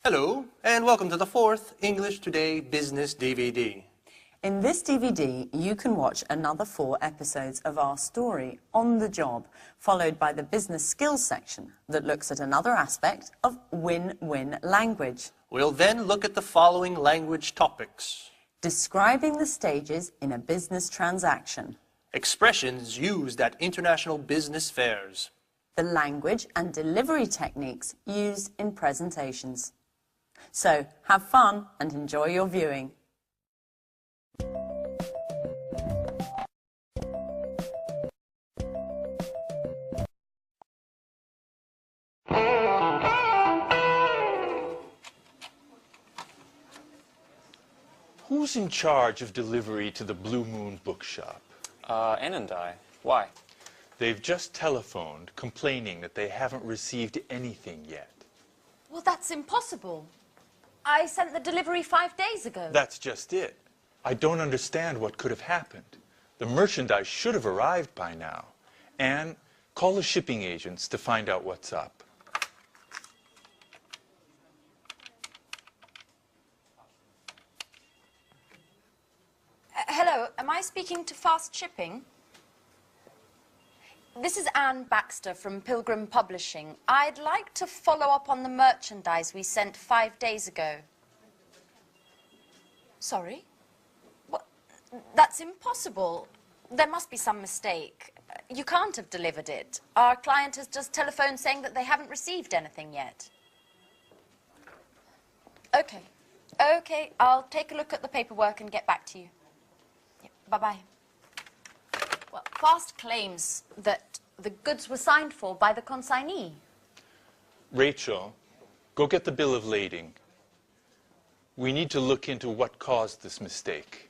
Hello, and welcome to the 4th English Today Business DVD. In this DVD, you can watch another 4 episodes of our story, On the Job, followed by the business skills section that looks at another aspect of win-win language. We'll then look at the following language topics. Describing the stages in a business transaction. Expressions used at international business fairs. The language and delivery techniques used in presentations. So, have fun and enjoy your viewing. Who's in charge of delivery to the Blue Moon bookshop? Ann and I. Why? They've just telephoned complaining that they haven't received anything yet. Well, that's impossible. I sent the delivery 5 days ago. That's just it. I don't understand what could have happened. The merchandise should have arrived by now. Anne, call the shipping agents to find out what's up. Hello, am I speaking to Fast Shipping? This is Anne Baxter from Pilgrim Publishing. I'd like to follow up on the merchandise we sent 5 days ago. Sorry? What? That's impossible. There must be some mistake. You can't have delivered it. Our client has just telephoned saying that they haven't received anything yet. Okay. Okay, I'll take a look at the paperwork and get back to you. Bye-bye. Well, Fast claims that the goods were signed for by the consignee. Rachel, go get the bill of lading. We need to look into what caused this mistake.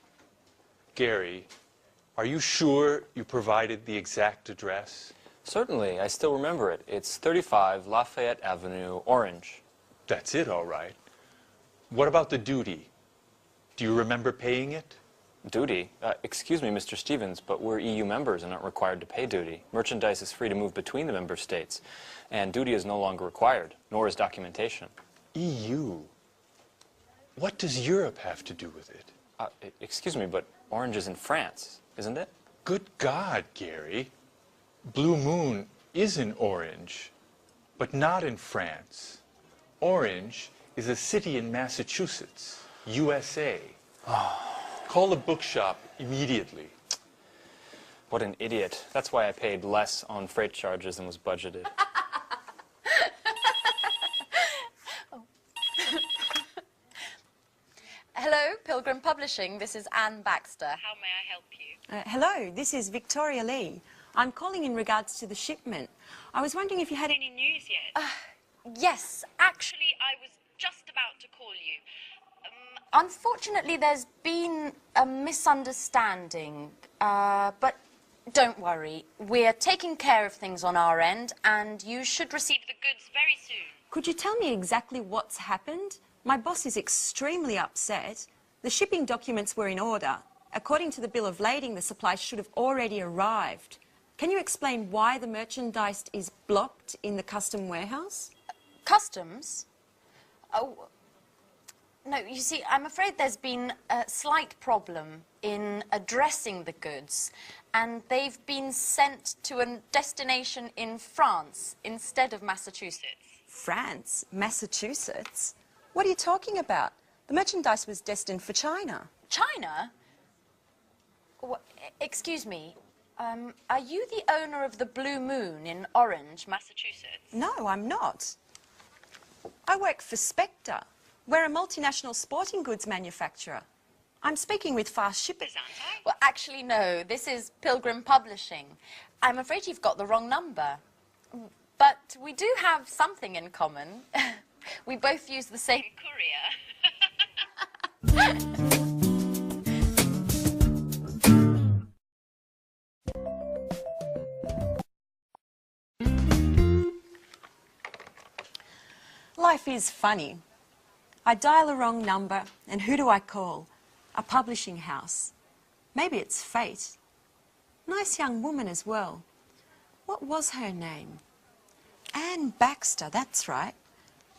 Gary, are you sure you provided the exact address? Certainly, I still remember it. It's 35 Lafayette Avenue, Orange. That's it, all right. What about the duty? Do you remember paying it? Duty? Excuse me, Mr. Stevens, but we're EU members and aren't required to pay duty. Merchandise is free to move between the member states, and duty is no longer required, nor is documentation. EU? What does Europe have to do with it? Excuse me, but Orange is in France, isn't it? Good God, Gary. Blue Moon is in Orange, but not in France. Orange is a city in Massachusetts, USA. Call the bookshop immediately. What an idiot. That's why I paid less on freight charges than was budgeted. Hello, Pilgrim Publishing. This is Anne Baxter. How may I help you? Hello, this is Victoria Lee. I'm calling in regards to the shipment. I was wondering if you had any news yet. Yes, actually, I was just about to call you. Unfortunately, there's been a misunderstanding, but don't worry. We're taking care of things on our end, and you should receive the goods very soon. Could you tell me exactly what's happened? My boss is extremely upset. The shipping documents were in order. According to the bill of lading, the supplies should have already arrived. Can you explain why the merchandise is blocked in the custom warehouse? Customs? Oh... No, you see, I'm afraid there's been a slight problem in addressing the goods, and they've been sent to a destination in France instead of Massachusetts. France? Massachusetts? What are you talking about? The merchandise was destined for China. China? Excuse me, are you the owner of the Blue Moon in Orange, Massachusetts? No, I'm not. I work for Spectre. We're a multinational sporting goods manufacturer. I'm speaking with Fast Shippers, aren't I? Well, actually, no. This is Pilgrim Publishing. I'm afraid you've got the wrong number. But we do have something in common. We both use the same courier. Life is funny. I dial a wrong number, and who do I call? A publishing house. Maybe it's fate. Nice young woman as well. What was her name? Anne Baxter, that's right.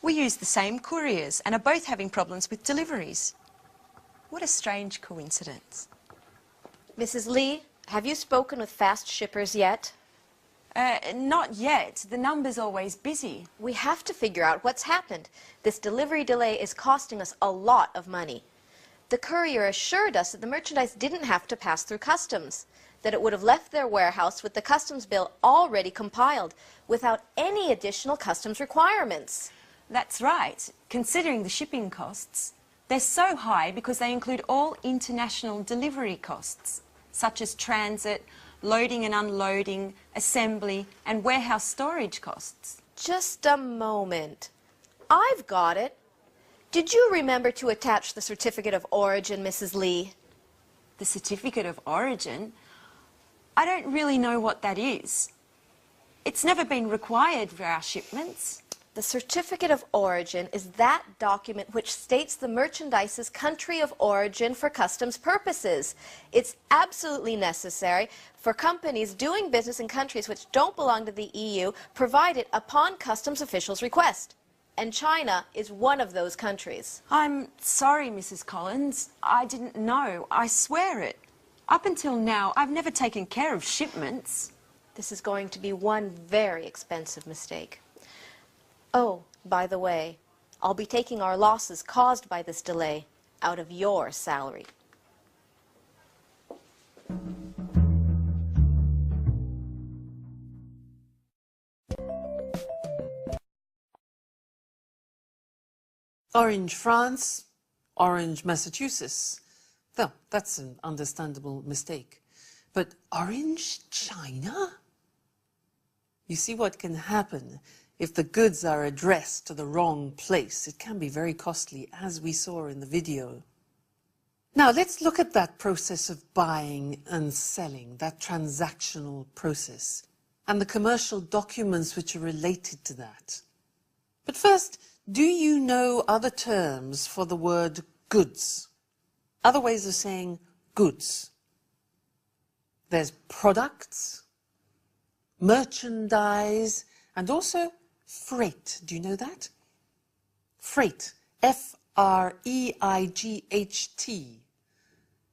We use the same couriers and are both having problems with deliveries. What a strange coincidence. Mrs. Lee, have you spoken with fast shippers yet? Not yet. The number's always busy. We have to figure out what's happened. This delivery delay is costing us a lot of money. The courier assured us that the merchandise didn't have to pass through customs, that it would have left their warehouse with the customs bill already compiled, without any additional customs requirements. That's right. Considering the shipping costs, they're so high because they include all international delivery costs, such as transit, loading and unloading, assembly, and warehouse storage costs. Just a moment. I've got it. Did you remember to attach the certificate of origin, Mrs. Lee? The certificate of origin? I don't really know what that is. It's never been required for our shipments. The certificate of origin is that document which states the merchandise's country of origin for customs purposes. It's absolutely necessary for companies doing business in countries which don't belong to the EU, provided upon customs officials' request. And China is one of those countries. I'm sorry, Mrs. Collins. I didn't know. I swear it. Up until now, I've never taken care of shipments. This is going to be one very expensive mistake. Oh, by the way, I'll be taking our losses caused by this delay out of your salary. Orange, France, Orange, Massachusetts. Well, that's an understandable mistake. But Orange, China? You see what can happen if the goods are addressed to the wrong place. It can be very costly, as we saw in the video. Now, let's look at that process of buying and selling, that transactional process, and the commercial documents which are related to that. But first, do you know other terms for the word goods? Other ways of saying goods. There's products, merchandise, and also freight. Do you know that? Freight. F-R-E-I-G-H-T.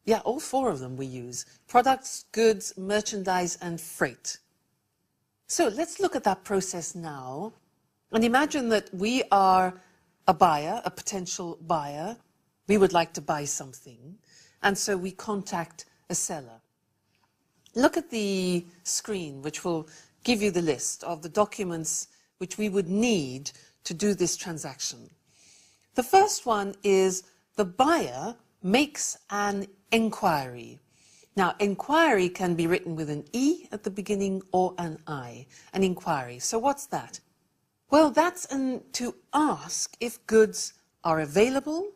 Yeah, all four of them we use. Products, goods, merchandise, and freight. So let's look at that process now. And imagine that we are a buyer, a potential buyer. We would like to buy something. And so we contact a seller. Look at the screen, which will give you the list of the documents which we would need to do this transaction. The first one is the buyer makes an inquiry. Now, inquiry can be written with an E at the beginning or an I, an inquiry. So what's that? Well, that's to ask if goods are available,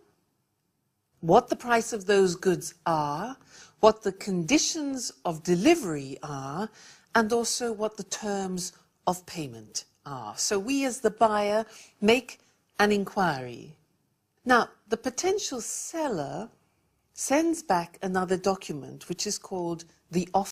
what the price of those goods are, what the conditions of delivery are, and also what the terms of payment are. So we as the buyer make an inquiry. Now, the potential seller sends back another document which is called the offer.